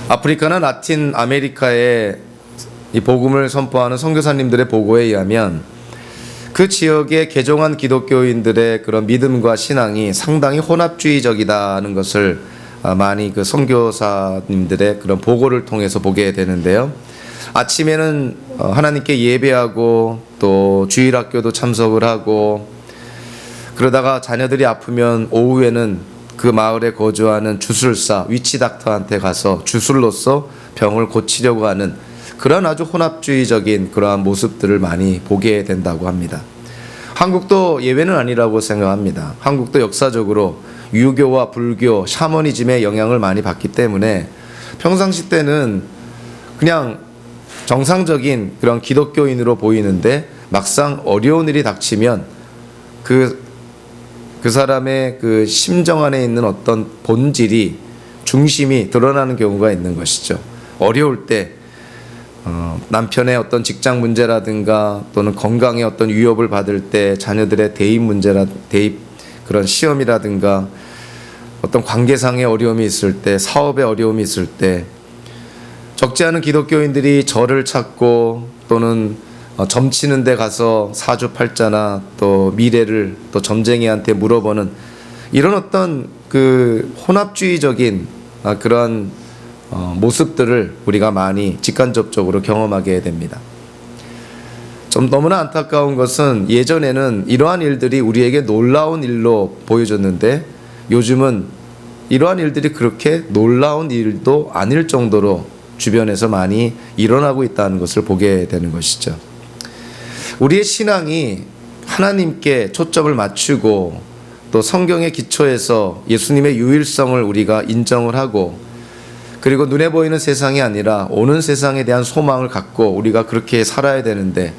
아프리카나 라틴 아메리카의 이 복음을 선포하는 선교사님들의 보고에 의하면 그 지역의 개종한 기독교인들의 그런 믿음과 신앙이 상당히 혼합주의적이다는 것을 많이 그 선교사님들의 그런 보고를 통해서 보게 되는데요. 아침에는 하나님께 예배하고 또 주일학교도 참석을 하고, 그러다가 자녀들이 아프면 오후에는 그 마을에 거주하는 주술사, 위치닥터한테 가서 주술로서 병을 고치려고 하는 그런 아주 혼합주의적인 그러한 모습들을 많이 보게 된다고 합니다. 한국도 예외는 아니라고 생각합니다. 한국도 역사적으로 유교와 불교, 샤머니즘의 영향을 많이 받기 때문에 평상시 때는 그냥 정상적인 그런 기독교인으로 보이는데 막상 어려운 일이 닥치면 그 사람의 그 심정 안에 있는 어떤 본질이, 중심이 드러나는 경우가 있는 것이죠. 어려울 때 남편의 어떤 직장 문제라든가 또는 건강에 어떤 위협을 받을 때, 자녀들의 대입 그런 시험이라든가 어떤 관계상의 어려움이 있을 때, 사업의 어려움이 있을 때 적지 않은 기독교인들이 절을 찾고 또는 점치는 데 가서 사주팔자나 또 미래를 또 점쟁이한테 물어보는 이런 어떤 그 혼합주의적인 그러한 모습들을 우리가 많이 직간접적으로 경험하게 됩니다. 좀 너무나 안타까운 것은 예전에는 이러한 일들이 우리에게 놀라운 일로 보여졌는데 요즘은 이러한 일들이 그렇게 놀라운 일도 아닐 정도로 주변에서 많이 일어나고 있다는 것을 보게 되는 것이죠. 우리의 신앙이 하나님께 초점을 맞추고 또 성경의 기초에서 예수님의 유일성을 우리가 인정을 하고, 그리고 눈에 보이는 세상이 아니라 오는 세상에 대한 소망을 갖고 우리가 그렇게 살아야 되는데,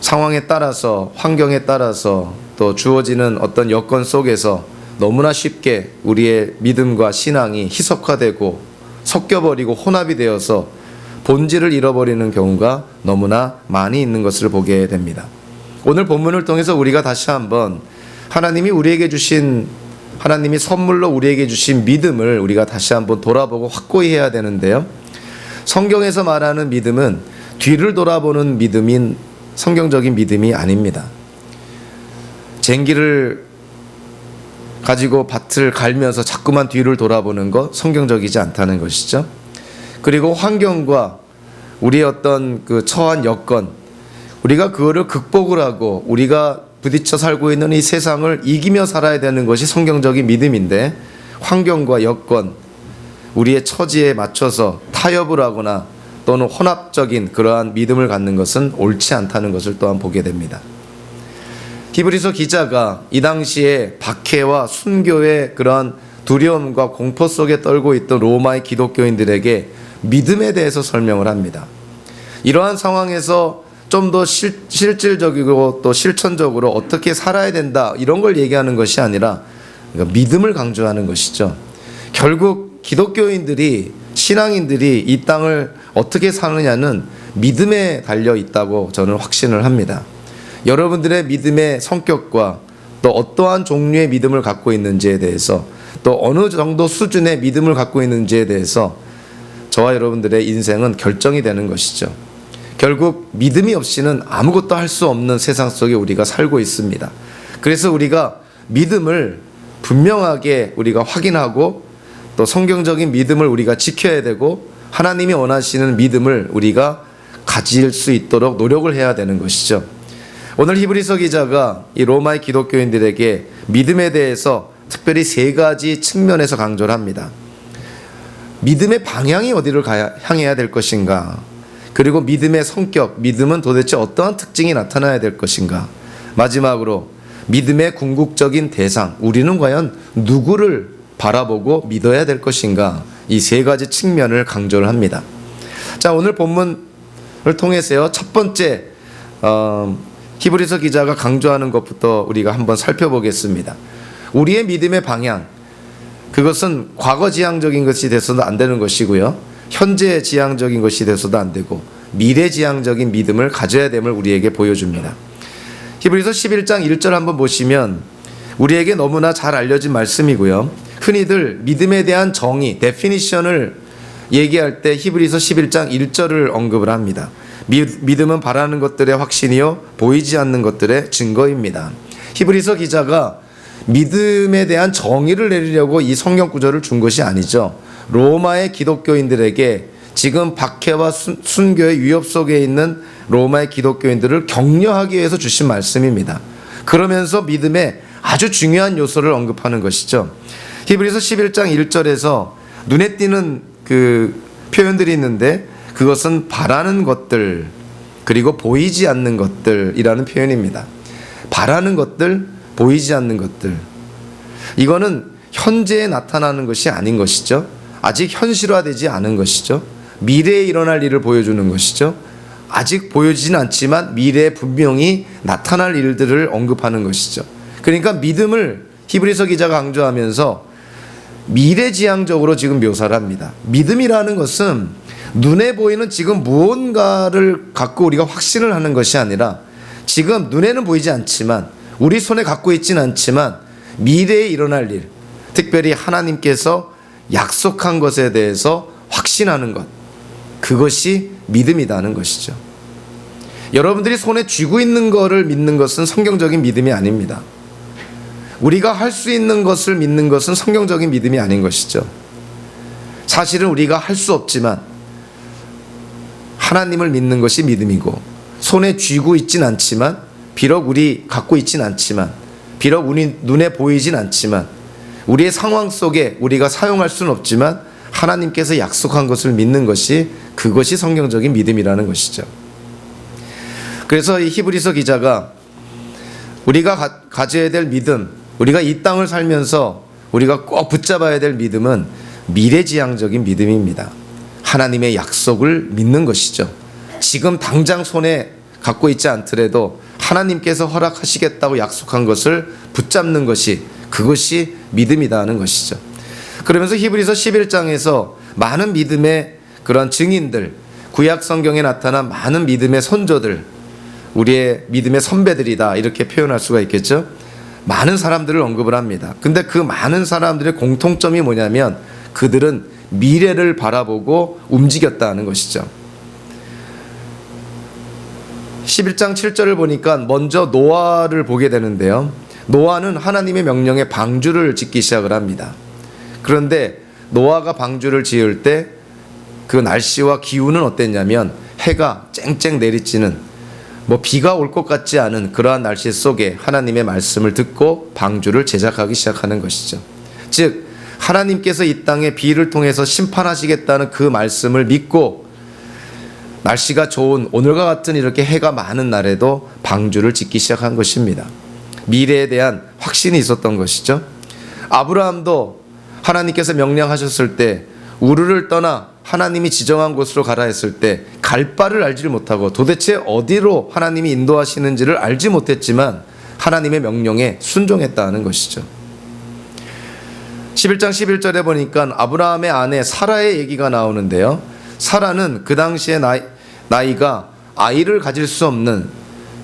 상황에 따라서, 환경에 따라서 또 주어지는 어떤 여건 속에서 너무나 쉽게 우리의 믿음과 신앙이 희석화되고 섞여버리고 혼합이 되어서 본질을 잃어버리는 경우가 너무나 많이 있는 것을 보게 됩니다. 오늘 본문을 통해서 우리가 다시 한번 하나님이 우리에게 주신, 하나님이 선물로 우리에게 주신 믿음을 우리가 다시 한번 돌아보고 확고히 해야 되는데요. 성경에서 말하는 믿음은 뒤를 돌아보는 믿음인 성경적인 믿음이 아닙니다. 쟁기를 가지고 밭을 갈면서 자꾸만 뒤를 돌아보는 것, 성경적이지 않다는 것이죠. 그리고 환경과 우리의 어떤 그 처한 여건, 우리가 그거를 극복을 하고 우리가 부딪혀 살고 있는 이 세상을 이기며 살아야 되는 것이 성경적인 믿음인데, 환경과 여건, 우리의 처지에 맞춰서 타협을 하거나 또는 혼합적인 그러한 믿음을 갖는 것은 옳지 않다는 것을 또한 보게 됩니다. 히브리서 기자가 이 당시에 박해와 순교의 그러한 두려움과 공포 속에 떨고 있던 로마의 기독교인들에게 믿음에 대해서 설명을 합니다. 이러한 상황에서 좀 더 실질적이고 또 실천적으로 어떻게 살아야 된다, 이런 걸 얘기하는 것이 아니라 믿음을 강조하는 것이죠. 결국 기독교인들이, 신앙인들이 이 땅을 어떻게 사느냐는 믿음에 달려 있다고 저는 확신을 합니다. 여러분들의 믿음의 성격과 또 어떠한 종류의 믿음을 갖고 있는지에 대해서, 또 어느 정도 수준의 믿음을 갖고 있는지에 대해서 저와 여러분들의 인생은 결정이 되는 것이죠. 결국 믿음이 없이는 아무것도 할 수 없는 세상 속에 우리가 살고 있습니다. 그래서 우리가 믿음을 분명하게 우리가 확인하고 또 성경적인 믿음을 우리가 지켜야 되고, 하나님이 원하시는 믿음을 우리가 가질 수 있도록 노력을 해야 되는 것이죠. 오늘 히브리서 기자가 이 로마의 기독교인들에게 믿음에 대해서 특별히 세 가지 측면에서 강조를 합니다. 믿음의 방향이 어디를 향해야 될 것인가, 그리고 믿음의 성격, 믿음은 도대체 어떠한 특징이 나타나야 될 것인가, 마지막으로 믿음의 궁극적인 대상, 우리는 과연 누구를 바라보고 믿어야 될 것인가, 이 세 가지 측면을 강조를 합니다. 자, 오늘 본문을 통해서요, 첫 번째 히브리서 기자가 강조하는 것부터 우리가 한번 살펴보겠습니다. 우리의 믿음의 방향, 그것은 과거 지향적인 것이 돼서도 안 되는 것이고요, 현재 지향적인 것이 돼서도 안 되고 미래 지향적인 믿음을 가져야 됨을 우리에게 보여줍니다. 히브리서 11장 1절 한번 보시면 우리에게 너무나 잘 알려진 말씀이고요, 흔히들 믿음에 대한 정의, 데피니션을 얘기할 때 히브리서 11장 1절을 언급을 합니다. 믿음은 바라는 것들의 확신이요 보이지 않는 것들의 증거입니다. 히브리서 기자가 믿음에 대한 정의를 내리려고 이 성경 구절을 준 것이 아니죠. 로마의 기독교인들에게 지금 박해와 순교의 위협 속에 있는 로마의 기독교인들을 격려하기 위해서 주신 말씀입니다. 그러면서 믿음의 아주 중요한 요소를 언급하는 것이죠. 히브리서 11장 1절에서 눈에 띄는 그 표현들이 있는데 그것은 바라는 것들 그리고 보이지 않는 것들이라는 표현입니다. 바라는 것들, 보이지 않는 것들. 이거는 현재에 나타나는 것이 아닌 것이죠. 아직 현실화되지 않은 것이죠. 미래에 일어날 일을 보여주는 것이죠. 아직 보여지진 않지만 미래에 분명히 나타날 일들을 언급하는 것이죠. 그러니까 믿음을 히브리서 기자가 강조하면서 미래지향적으로 지금 묘사를 합니다. 믿음이라는 것은 눈에 보이는 지금 무언가를 갖고 우리가 확신을 하는 것이 아니라 지금 눈에는 보이지 않지만 우리 손에 갖고 있지는 않지만 미래에 일어날 일, 특별히 하나님께서 약속한 것에 대해서 확신하는 것, 그것이 믿음이라는 것이죠. 여러분들이 손에 쥐고 있는 것을 믿는 것은 성경적인 믿음이 아닙니다. 우리가 할 수 있는 것을 믿는 것은 성경적인 믿음이 아닌 것이죠. 사실은 우리가 할 수 없지만 하나님을 믿는 것이 믿음이고, 손에 쥐고 있진 않지만, 비록 우리 갖고 있진 않지만, 비록 우리 눈에 보이진 않지만, 우리의 상황 속에 우리가 사용할 수는 없지만 하나님께서 약속한 것을 믿는 것이, 그것이 성경적인 믿음이라는 것이죠. 그래서 이 히브리서 기자가 우리가 가져야 될 믿음, 우리가 이 땅을 살면서 우리가 꼭 붙잡아야 될 믿음은 미래지향적인 믿음입니다. 하나님의 약속을 믿는 것이죠. 지금 당장 손에 갖고 있지 않더라도 하나님께서 허락하시겠다고 약속한 것을 붙잡는 것이, 그것이 믿음이다 하는 것이죠. 그러면서 히브리서 11장에서 많은 믿음의 그런 증인들, 구약 성경에 나타난 많은 믿음의 선조들, 우리의 믿음의 선배들이다 이렇게 표현할 수가 있겠죠. 많은 사람들을 언급을 합니다. 근데 그 많은 사람들의 공통점이 뭐냐면 그들은 미래를 바라보고 움직였다는 것이죠. 11장 7절을 보니까 먼저 노아를 보게 되는데요. 노아는 하나님의 명령에 방주를 짓기 시작을 합니다. 그런데 노아가 방주를 지을 때 그 날씨와 기후는 어땠냐면 해가 쨍쨍 내리쬐는, 비가 올 것 같지 않은 그러한 날씨 속에 하나님의 말씀을 듣고 방주를 제작하기 시작하는 것이죠. 즉 하나님께서 이 땅에 비를 통해서 심판하시겠다는 그 말씀을 믿고 날씨가 좋은 오늘과 같은 이렇게 해가 많은 날에도 방주를 짓기 시작한 것입니다. 미래에 대한 확신이 있었던 것이죠. 아브라함도 하나님께서 명령하셨을 때 우르를 떠나 하나님이 지정한 곳으로 가라 했을 때 갈 바를 알지 못하고 도대체 어디로 하나님이 인도하시는지를 알지 못했지만 하나님의 명령에 순종했다는 것이죠. 11장 11절에 보니까 아브라함의 아내 사라의 얘기가 나오는데요. 사라는 그 당시에 나이가 아이를 가질 수 없는,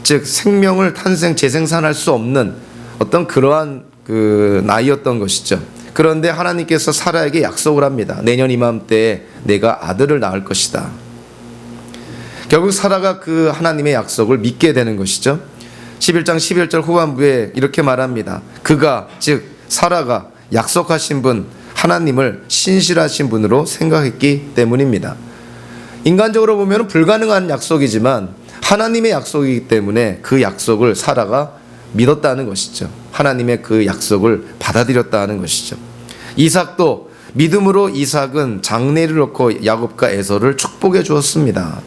즉 생명을 재생산할 수 없는 어떤 그러한 그 나이였던 것이죠. 그런데 하나님께서 사라에게 약속을 합니다. 내년 이맘때에 내가 아들을 낳을 것이다. 결국 사라가 그 하나님의 약속을 믿게 되는 것이죠. 11장 11절 후반부에 이렇게 말합니다. 그가, 즉 사라가 약속하신 분, 하나님을 신실하신 분으로 생각했기 때문입니다. 인간적으로 보면 불가능한 약속이지만 하나님의 약속이기 때문에 그 약속을 사라가 믿었다는 것이죠. 하나님의 그 약속을 받아들였다는 것이죠. 이삭도 믿음으로 이삭은 장례를 놓고 야곱과 에서를 축복해 주었습니다.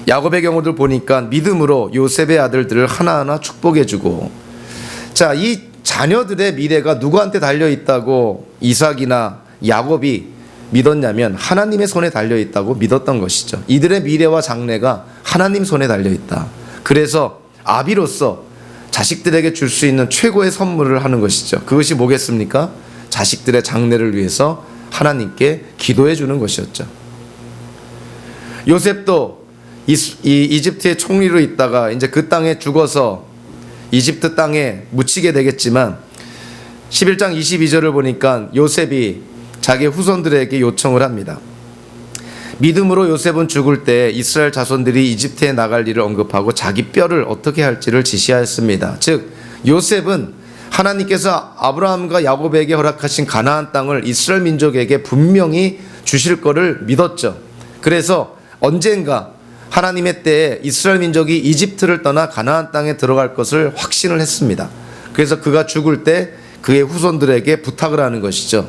야곱의 경우들 보니까 믿음으로 요셉의 아들들을 하나하나 축복해 주고, 자, 이 자녀들의 미래가 누구한테 달려 있다고 이삭이나 야곱이 믿었냐면 하나님의 손에 달려 있다고 믿었던 것이죠. 이들의 미래와 장래가 하나님 손에 달려 있다. 그래서 아비로서 자식들에게 줄 수 있는 최고의 선물을 하는 것이죠. 그것이 뭐겠습니까? 자식들의 장래를 위해서 하나님께 기도해 주는 것이었죠. 요셉도 이집트의 총리로 있다가 이제 그 땅에 죽어서 이집트 땅에 묻히게 되겠지만 11장 22절을 보니까 요셉이 자기 후손들에게 요청을 합니다. 믿음으로 요셉은 죽을 때 이스라엘 자손들이 이집트에 나갈 일을 언급하고 자기 뼈를 어떻게 할지를 지시하였습니다. 즉 요셉은 하나님께서 아브라함과 야곱에게 허락하신 가나안 땅을 이스라엘 민족에게 분명히 주실 것을 믿었죠. 그래서 언젠가 하나님의 때에 이스라엘 민족이 이집트를 떠나 가나안 땅에 들어갈 것을 확신을 했습니다. 그래서 그가 죽을 때 그의 후손들에게 부탁을 하는 것이죠.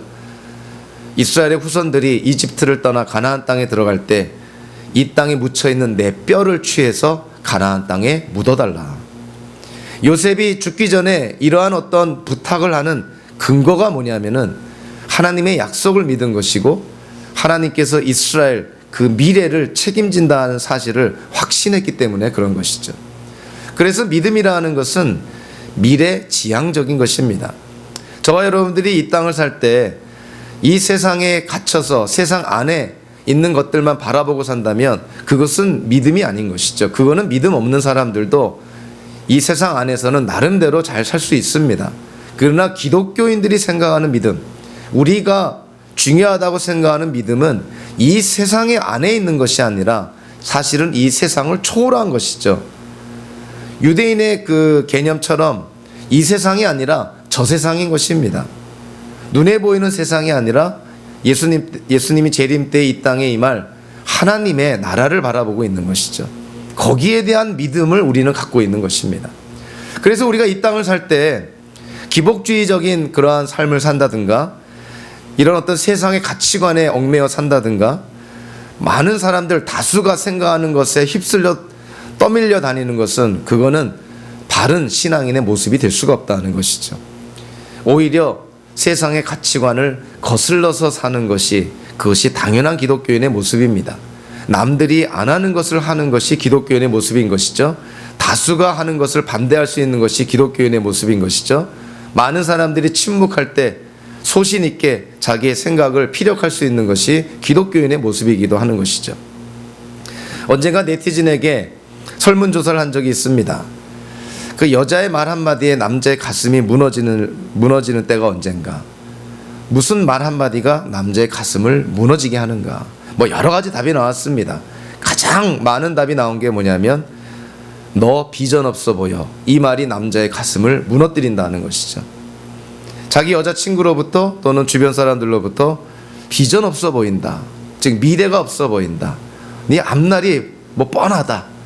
이스라엘의 후손들이 이집트를 떠나 가나안 땅에 들어갈 때 이 땅에 묻혀있는 내 뼈를 취해서 가나안 땅에 묻어달라. 요셉이 죽기 전에 이러한 어떤 부탁을 하는 근거가 뭐냐면은 하나님의 약속을 믿은 것이고 하나님께서 이스라엘 그 미래를 책임진다는 사실을 확신했기 때문에 그런 것이죠. 그래서 믿음이라는 것은 미래지향적인 것입니다. 저와 여러분들이 이 땅을 살 때 이 세상에 갇혀서 세상 안에 있는 것들만 바라보고 산다면 그것은 믿음이 아닌 것이죠. 그거는 믿음 없는 사람들도 이 세상 안에서는 나름대로 잘 살 수 있습니다. 그러나 기독교인들이 생각하는 믿음, 우리가 중요하다고 생각하는 믿음은 이 세상의 안에 있는 것이 아니라 사실은 이 세상을 초월한 것이죠. 유대인의 그 개념처럼 이 세상이 아니라 저 세상인 것입니다. 눈에 보이는 세상이 아니라 예수님이 재림 때 이 땅에 임할 하나님의 나라를 바라보고 있는 것이죠. 거기에 대한 믿음을 우리는 갖고 있는 것입니다. 그래서 우리가 이 땅을 살 때 기복주의적인 그러한 삶을 산다든가 이런 어떤 세상의 가치관에 얽매여 산다든가 많은 사람들 다수가 생각하는 것에 휩쓸려 떠밀려 다니는 것은 그거는 바른 신앙인의 모습이 될 수가 없다는 것이죠. 오히려 세상의 가치관을 거슬러서 사는 것이 그것이 당연한 기독교인의 모습입니다. 남들이 안 하는 것을 하는 것이 기독교인의 모습인 것이죠. 다수가 하는 것을 반대할 수 있는 것이 기독교인의 모습인 것이죠. 많은 사람들이 침묵할 때 소신 있게 자기의 생각을 피력할 수 있는 것이 기독교인의 모습이기도 하는 것이죠. 언젠가 네티즌에게 설문조사를 한 적이 있습니다. 그 여자의 말 한마디에 남자의 가슴이 무너지는 때가 언젠가? 무슨 말 한마디가 남자의 가슴을 무너지게 하는가? 뭐 여러 가지 답이 나왔습니다. 가장 많은 답이 나온 게 뭐냐면 너 비전 없어 보여. 이 말이 남자의 가슴을 무너뜨린다는 것이죠. 자기 여자친구로부터 또는 주변 사람들로부터 비전 없어 보인다. 즉 미래가 없어 보인다. 네 앞날이 뭐 뻔하다.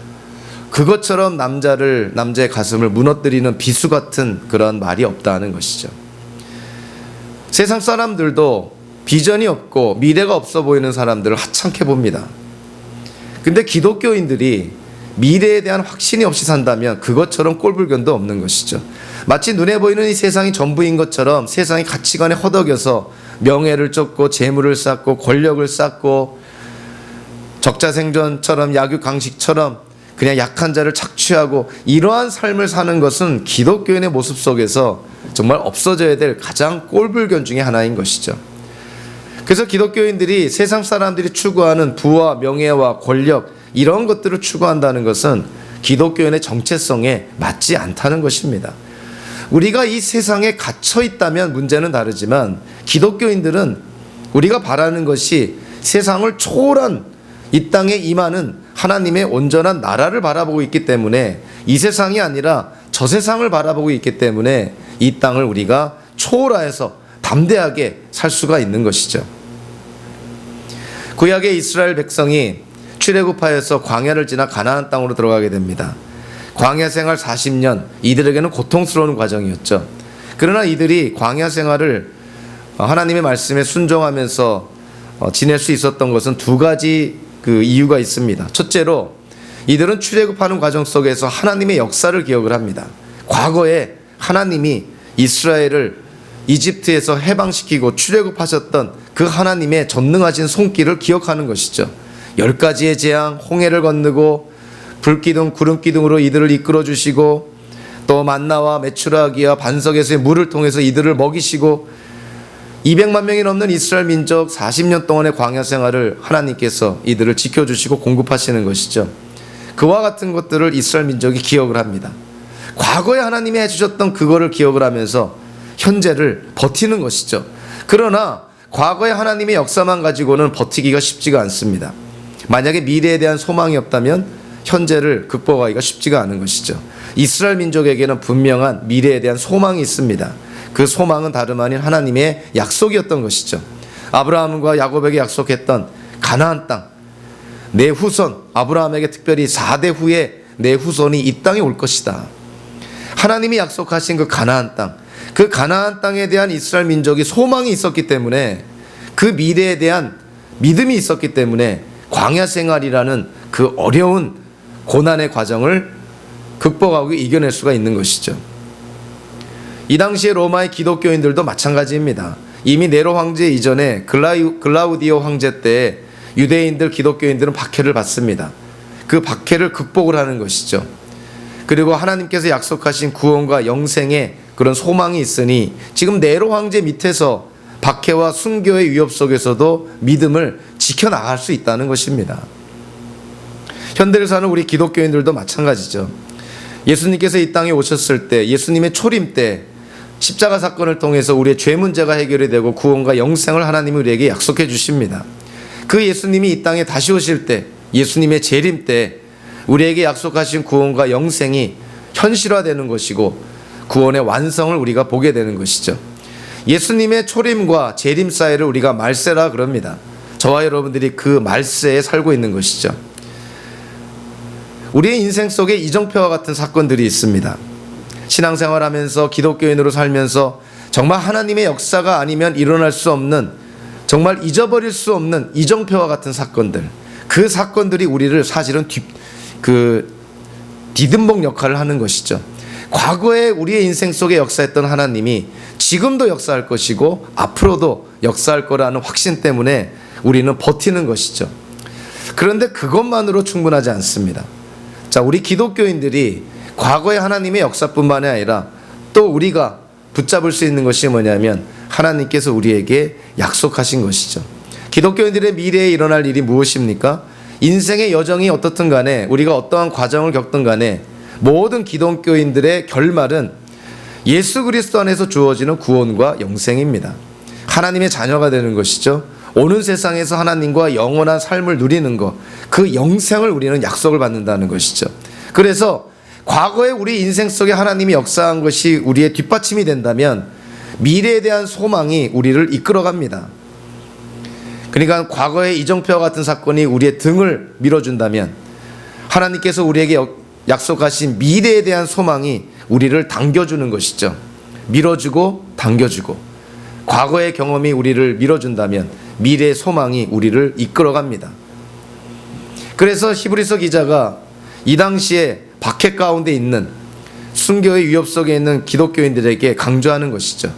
그것처럼 남자의 가슴을 무너뜨리는 비수 같은 그런 말이 없다는 것이죠. 세상 사람들도 비전이 없고 미래가 없어 보이는 사람들을 하찮게 봅니다. 근데 기독교인들이 미래에 대한 확신이 없이 산다면 그것처럼 꼴불견도 없는 것이죠. 마치 눈에 보이는 이 세상이 전부인 것처럼 세상의 가치관에 허덕여서 명예를 쫓고 재물을 쌓고 권력을 쌓고 적자생존처럼 약육강식처럼 그냥 약한 자를 착취하고 이러한 삶을 사는 것은 기독교인의 모습 속에서 정말 없어져야 될 가장 꼴불견 중에 하나인 것이죠. 그래서 기독교인들이 세상 사람들이 추구하는 부와 명예와 권력 이런 것들을 추구한다는 것은 기독교인의 정체성에 맞지 않다는 것입니다. 우리가 이 세상에 갇혀 있다면 문제는 다르지만 기독교인들은 우리가 바라는 것이 세상을 초월한 이 땅에 임하는 하나님의 온전한 나라를 바라보고 있기 때문에 이 세상이 아니라 저 세상을 바라보고 있기 때문에 이 땅을 우리가 초월하여서 담대하게 살 수가 있는 것이죠. 구약의 이스라엘 백성이 출애굽하여서 광야를 지나 가나안 땅으로 들어가게 됩니다. 광야 생활 40년, 이들에게는 고통스러운 과정이었죠. 그러나 이들이 광야 생활을 하나님의 말씀에 순종하면서 지낼 수 있었던 것은 두 가지 그 이유가 있습니다. 첫째로 이들은 출애굽하는 과정 속에서 하나님의 역사를 기억을 합니다. 과거에 하나님이 이스라엘을 이집트에서 해방시키고 출애굽하셨던 그 하나님의 전능하신 손길을 기억하는 것이죠. 10가지의 재앙, 홍해를 건너고 불기둥, 구름기둥으로 이들을 이끌어 주시고 또 만나와 메추라기와 반석에서의 물을 통해서 이들을 먹이시고 200만 명이 넘는 이스라엘 민족 40년 동안의 광야 생활을 하나님께서 이들을 지켜주시고 공급하시는 것이죠. 그와 같은 것들을 이스라엘 민족이 기억을 합니다. 과거에 하나님이 해주셨던 그거를 기억을 하면서 현재를 버티는 것이죠. 그러나 과거의 하나님의 역사만 가지고는 버티기가 쉽지가 않습니다. 만약에 미래에 대한 소망이 없다면 현재를 극복하기가 쉽지가 않은 것이죠. 이스라엘 민족에게는 분명한 미래에 대한 소망이 있습니다. 그 소망은 다름 아닌 하나님의 약속이었던 것이죠. 아브라함과 야곱에게 약속했던 가나안 땅, 내 후손, 아브라함에게 특별히 4대 후에 내 후손이 이 땅에 올 것이다. 하나님이 약속하신 그 가나안 땅, 그 가나안 땅에 대한 이스라엘 민족이 소망이 있었기 때문에, 그 미래에 대한 믿음이 있었기 때문에 광야 생활이라는 그 어려운 고난의 과정을 극복하고 이겨낼 수가 있는 것이죠. 이 당시에 로마의 기독교인들도 마찬가지입니다. 이미 네로 황제 이전에 글라우디오 황제 때 유대인들, 기독교인들은 박해를 받습니다. 그 박해를 극복을 하는 것이죠. 그리고 하나님께서 약속하신 구원과 영생의 그런 소망이 있으니 지금 네로 황제 밑에서 박해와 순교의 위협 속에서도 믿음을 지켜나갈 수 있다는 것입니다. 현대를 사는 우리 기독교인들도 마찬가지죠. 예수님께서 이 땅에 오셨을 때, 예수님의 초림 때 십자가 사건을 통해서 우리의 죄 문제가 해결이 되고 구원과 영생을 하나님이 우리에게 약속해 주십니다. 그 예수님이 이 땅에 다시 오실 때, 예수님의 재림 때 우리에게 약속하신 구원과 영생이 현실화되는 것이고 구원의 완성을 우리가 보게 되는 것이죠. 예수님의 초림과 재림 사이를 우리가 말세라 그럽니다. 저와 여러분들이 그 말세에 살고 있는 것이죠. 우리의 인생 속에 이정표와 같은 사건들이 있습니다. 신앙생활하면서 기독교인으로 살면서 정말 하나님의 역사가 아니면 일어날 수 없는, 정말 잊어버릴 수 없는 이정표와 같은 사건들, 그 사건들이 우리를 사실은 디딤목 역할을 하는 것이죠. 과거에 우리의 인생 속에 역사했던 하나님이 지금도 역사할 것이고 앞으로도 역사할 거라는 확신 때문에 우리는 버티는 것이죠. 그런데 그것만으로 충분하지 않습니다. 자, 우리 기독교인들이 과거의 하나님의 역사뿐만이 아니라 또 우리가 붙잡을 수 있는 것이 뭐냐면 하나님께서 우리에게 약속하신 것이죠. 기독교인들의 미래에 일어날 일이 무엇입니까? 인생의 여정이 어떻든 간에, 우리가 어떠한 과정을 겪든 간에 모든 기독교인들의 결말은 예수 그리스도 안에서 주어지는 구원과 영생입니다. 하나님의 자녀가 되는 것이죠. 오는 세상에서 하나님과 영원한 삶을 누리는 것, 그 영생을 우리는 약속을 받는다는 것이죠. 그래서 과거에 우리 인생 속에 하나님이 역사한 것이 우리의 뒷받침이 된다면 미래에 대한 소망이 우리를 이끌어갑니다. 그러니까 과거의 이정표와 같은 사건이 우리의 등을 밀어준다면 하나님께서 우리에게 약속하신 미래에 대한 소망이 우리를 당겨주는 것이죠. 밀어주고 당겨주고, 과거의 경험이 우리를 밀어준다면 미래의 소망이 우리를 이끌어갑니다. 그래서 히브리서 기자가 이 당시에 박해 가운데 있는, 순교의 위협 속에 있는 기독교인들에게 강조하는 것이죠.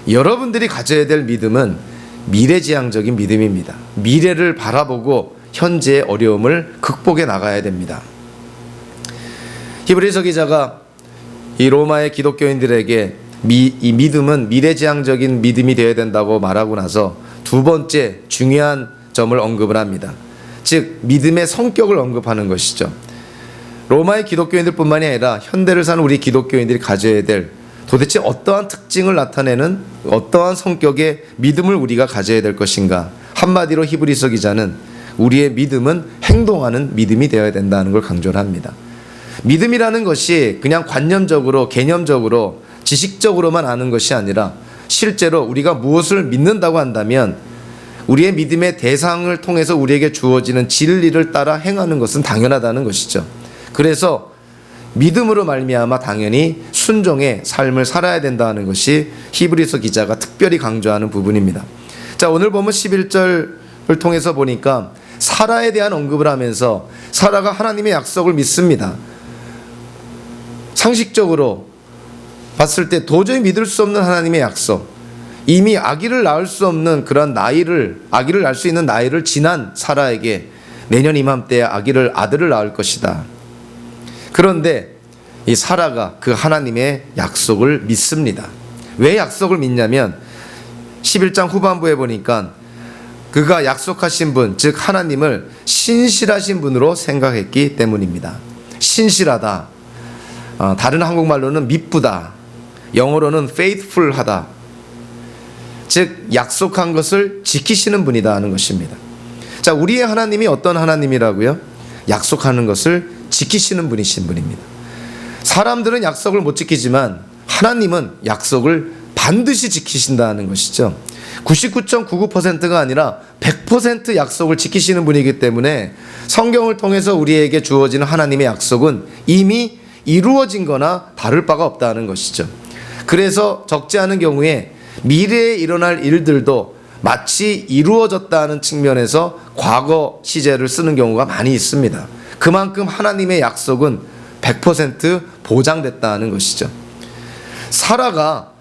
여러분들이 가져야 될 믿음은 미래지향적인 믿음입니다. 미래를 바라보고 현재의 어려움을 극복해 나가야 됩니다. 히브리서 기자가 이 로마의 기독교인들에게 이 믿음은 미래지향적인 믿음이 되어야 된다고 말하고 나서 두 번째 중요한 점을 언급을 합니다. 즉 믿음의 성격을 언급하는 것이죠. 로마의 기독교인들뿐만이 아니라 현대를 사는 우리 기독교인들이 가져야 될 도대체 어떠한 특징을 나타내는 어떠한 성격의 믿음을 우리가 가져야 될 것인가. 한마디로 히브리서 기자는 우리의 믿음은 행동하는 믿음이 되어야 된다는 걸 강조를 합니다. 믿음이라는 것이 그냥 관념적으로, 개념적으로, 지식적으로만 아는 것이 아니라 실제로 우리가 무엇을 믿는다고 한다면 우리의 믿음의 대상을 통해서 우리에게 주어지는 진리를 따라 행하는 것은 당연하다는 것이죠. 그래서 믿음으로 말미암아 당연히 순종의 삶을 살아야 된다는 것이 히브리서 기자가 특별히 강조하는 부분입니다. 자, 오늘 보면 11절을 통해서 보니까 사라에 대한 언급을 하면서 사라가 하나님의 약속을 믿습니다. 상식적으로 봤을 때 도저히 믿을 수 없는 하나님의 약속, 이미 아기를 낳을 수 없는 그런 아기를 낳을 수 있는 나이를 지난 사라에게 내년 이맘때에 아들을 낳을 것이다. 그런데 이 사라가 그 하나님의 약속을 믿습니다. 왜 약속을 믿냐면 11장 후반부에 보니까 그가 약속하신 분, 즉 하나님을 신실하신 분으로 생각했기 때문입니다. 신실하다, 다른 한국말로는 미쁘다, 영어로는 faithful하다. 즉 약속한 것을 지키시는 분이다 하는 것입니다. 자, 우리의 하나님이 어떤 하나님이라고요? 약속하는 것을 지키시는 분이신 분입니다. 사람들은 약속을 못 지키지만 하나님은 약속을 반드시 지키신다는 것이죠. 99.99%가 아니라 100% 약속을 지키시는 분이기 때문에 성경을 통해서 우리에게 주어지는 하나님의 약속은 이미 이루어진 거나 다를 바가 없다는 것이죠. 그래서 적지 않은 경우에 미래에 일어날 일들도 마치 이루어졌다는 측면에서 과거 시제를 쓰는 경우가 많이 있습니다. 그만큼 하나님의 약속은 100% 보장됐다는 것이죠. 사라가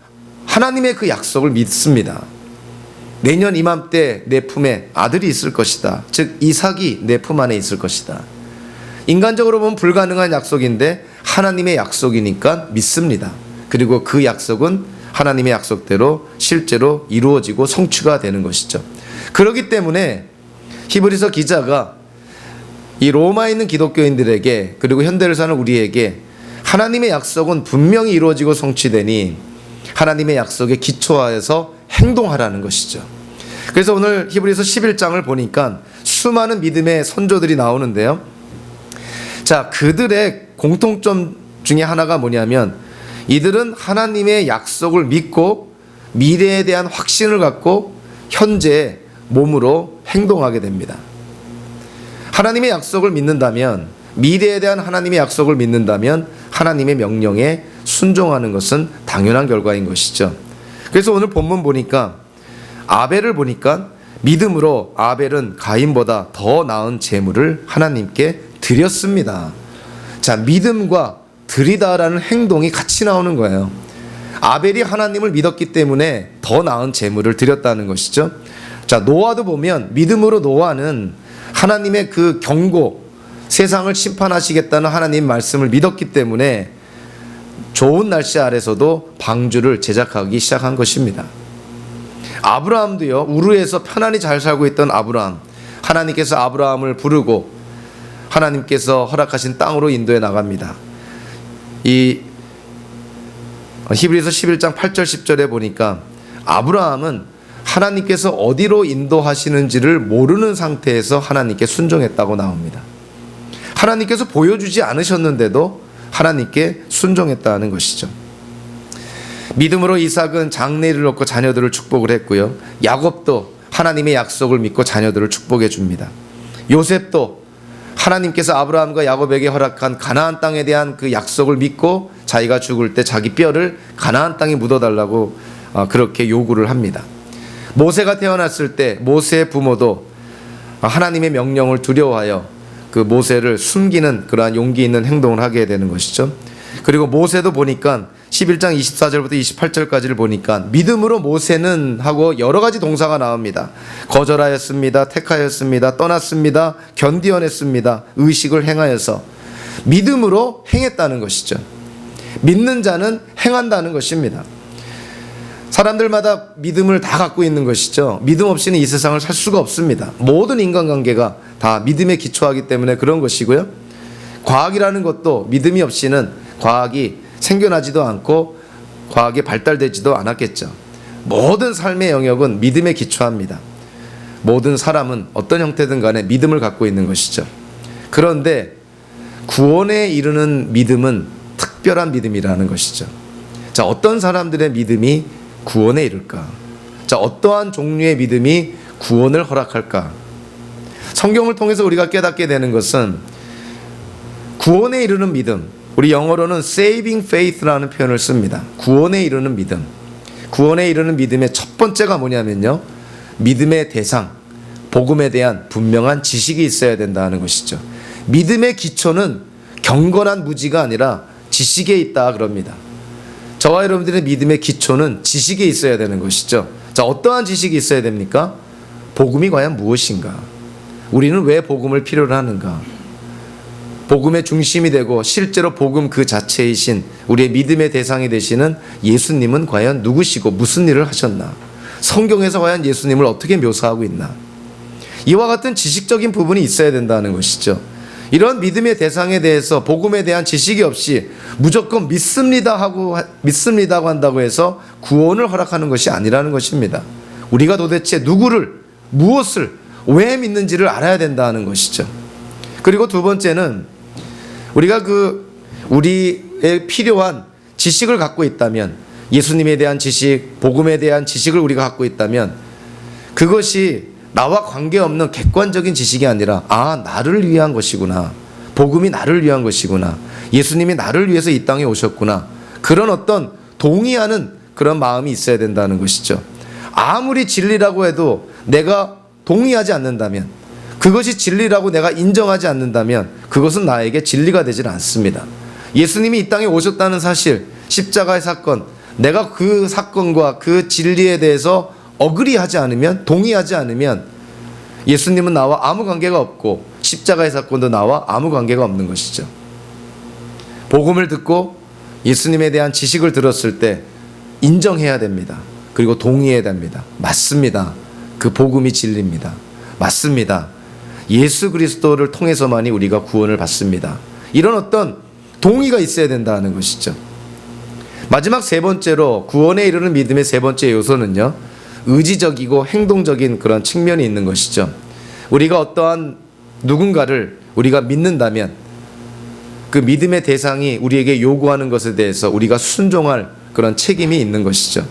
하나님의 그 약속을 믿습니다. 내년 이맘때 내 품에 아들이 있을 것이다. 즉 이삭이 내 품 안에 있을 것이다. 인간적으로 보면 불가능한 약속인데 하나님의 약속이니까 믿습니다. 그리고 그 약속은 하나님의 약속대로 실제로 이루어지고 성취가 되는 것이죠. 그렇기 때문에 히브리서 기자가 이 로마에 있는 기독교인들에게 그리고 현대를 사는 우리에게 하나님의 약속은 분명히 이루어지고 성취되니 하나님의 약속에 기초하여서 행동하라는 것이죠. 그래서 오늘 히브리서 11장을 보니까 수많은 믿음의 선조들이 나오는데요. 자, 그들의 공통점 중에 하나가 뭐냐면 이들은 하나님의 약속을 믿고 미래에 대한 확신을 갖고 현재 몸으로 행동하게 됩니다. 하나님의 약속을 믿는다면, 미래에 대한 하나님의 약속을 믿는다면 하나님의 명령에 순종하는 것은 당연한 결과인 것이죠. 그래서 오늘 본문 보니까 아벨을 보니까 믿음으로 아벨은 가인보다 더 나은 제물을 하나님께 드렸습니다. 자, 믿음과 드리다라는 행동이 같이 나오는 거예요. 아벨이 하나님을 믿었기 때문에 더 나은 제물을 드렸다는 것이죠. 자, 노아도 보면 믿음으로 노아는 하나님의 그 경고, 세상을 심판하시겠다는 하나님 말씀을 믿었기 때문에 좋은 날씨 아래서도 방주를 제작하기 시작한 것입니다. 아브라함도요, 우르에서 편안히 잘 살고 있던 아브라함, 하나님께서 아브라함을 부르고 하나님께서 허락하신 땅으로 인도해 나갑니다. 이 히브리서 11장 8절 10절에 보니까 아브라함은 하나님께서 어디로 인도하시는지를 모르는 상태에서 하나님께 순종했다고 나옵니다. 하나님께서 보여주지 않으셨는데도 하나님께 순종했다는 것이죠. 믿음으로 이삭은 장래를 얻고 자녀들을 축복을 했고요. 야곱도 하나님의 약속을 믿고 자녀들을 축복해 줍니다. 요셉도 하나님께서 아브라함과 야곱에게 허락한 가나안 땅에 대한 그 약속을 믿고 자기가 죽을 때 자기 뼈를 가나안 땅에 묻어달라고 그렇게 요구를 합니다. 모세가 태어났을 때 모세의 부모도 하나님의 명령을 두려워하여 그 모세를 숨기는 그러한 용기 있는 행동을 하게 되는 것이죠. 그리고 모세도 보니까 11장 24절부터 28절까지를 보니까 믿음으로 모세는 하고 여러 가지 동사가 나옵니다. 거절하였습니다. 택하였습니다. 떠났습니다. 견디어냈습니다. 의식을 행하여서 믿음으로 행했다는 것이죠. 믿는 자는 행한다는 것입니다. 사람들마다 믿음을 다 갖고 있는 것이죠. 믿음 없이는 이 세상을 살 수가 없습니다. 모든 인간관계가 다 믿음에 기초하기 때문에 그런 것이고요. 과학이라는 것도 믿음이 없이는 과학이 생겨나지도 않고 과학이 발달되지도 않았겠죠. 모든 삶의 영역은 믿음에 기초합니다. 모든 사람은 어떤 형태든 간에 믿음을 갖고 있는 것이죠. 그런데 구원에 이르는 믿음은 특별한 믿음이라는 것이죠. 자, 어떤 사람들의 믿음이 구원에 이를까? 자, 어떠한 종류의 믿음이 구원을 허락할까? 성경을 통해서 우리가 깨닫게 되는 것은 구원에 이르는 믿음, 우리 영어로는 saving faith라는 표현을 씁니다. 구원에 이르는 믿음. 구원에 이르는 믿음의 첫 번째가 뭐냐면요, 믿음의 대상, 복음에 대한 분명한 지식이 있어야 된다는 것이죠. 믿음의 기초는 경건한 무지가 아니라 지식에 있다 그럽니다. 저와 여러분들의 믿음의 기초는 지식에 있어야 되는 것이죠. 자, 어떠한 지식이 있어야 됩니까? 복음이 과연 무엇인가? 우리는 왜 복음을 필요로 하는가? 복음의 중심이 되고 실제로 복음 그 자체이신 우리의 믿음의 대상이 되시는 예수님은 과연 누구시고 무슨 일을 하셨나? 성경에서 과연 예수님을 어떻게 묘사하고 있나? 이와 같은 지식적인 부분이 있어야 된다는 것이죠. 이런 믿음의 대상에 대해서 복음에 대한 지식이 없이 무조건 믿습니다고 한다고 해서 구원을 허락하는 것이 아니라는 것입니다. 우리가 도대체 누구를, 무엇을, 왜 믿는지를 알아야 된다는 것이죠. 그리고 두 번째는 우리가 우리의 필요한 지식을 갖고 있다면, 예수님에 대한 지식, 복음에 대한 지식을 우리가 갖고 있다면 그것이 나와 관계없는 객관적인 지식이 아니라 나를 위한 것이구나, 복음이 나를 위한 것이구나, 예수님이 나를 위해서 이 땅에 오셨구나, 그런 어떤 동의하는 그런 마음이 있어야 된다는 것이죠. 아무리 진리라고 해도 내가 동의하지 않는다면, 그것이 진리라고 내가 인정하지 않는다면 그것은 나에게 진리가 되질 않습니다. 예수님이 이 땅에 오셨다는 사실, 십자가의 사건, 내가 그 사건과 그 진리에 대해서 어그리하지 않으면, 동의하지 않으면 예수님은 나와 아무 관계가 없고 십자가의 사건도 나와 아무 관계가 없는 것이죠. 복음을 듣고 예수님에 대한 지식을 들었을 때 인정해야 됩니다. 그리고 동의해야 됩니다. 맞습니다. 그 복음이 진리입니다. 맞습니다. 예수 그리스도를 통해서만이 우리가 구원을 받습니다. 이런 어떤 동의가 있어야 된다는 것이죠. 마지막 세 번째로 구원에 이르는 믿음의 세 번째 요소는요, 의지적이고 행동적인 그런 측면이 있는 것이죠. 우리가 어떠한 누군가를 우리가 믿는다면 그 믿음의 대상이 우리에게 요구하는 것에 대해서 우리가 순종할 그런 책임이 있는 것이죠.